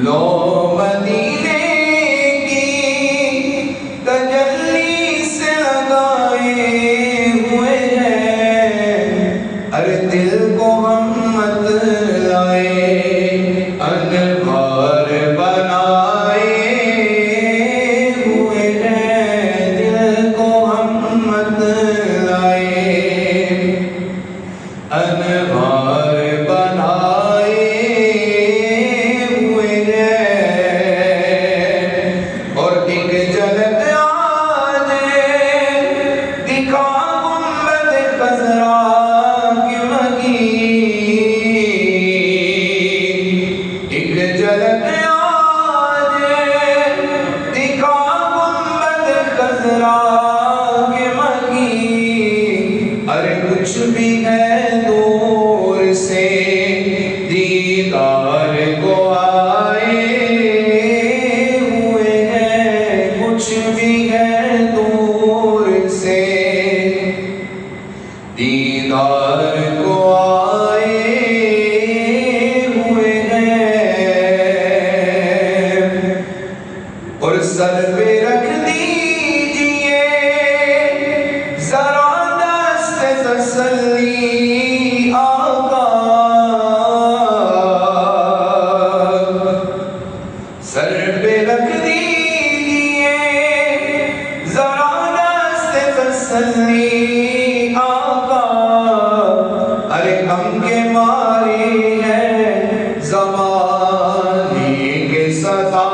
لو مدینے کی تجلی سے لگائے ہوئے ہیں، ارے دل کو ہم مت لائے، انوار بنائے ہوئے ہیں، دل کو ہم مت لائے، انوار بنائے ہوئے ہیں، اور ایک جھلک آج دکھا گنبد خضرا کی مگی، ایک جھلک آج دکھا گنبد خضرا کی مگی، ارے کچھ بھی ہے دور سے دیدار کو آئے ہوئے ہیں، کچھ بھی ہے دور سے دیدار کو آئے ہوئے ہیں، اور سر پہ رکھ دیجئے ذرا دست تسلی آقا، سر پہ رکھ دیجئے ذرا دست تسلی آقا، ارے غم کے مارے ہیں زمانے کے صدا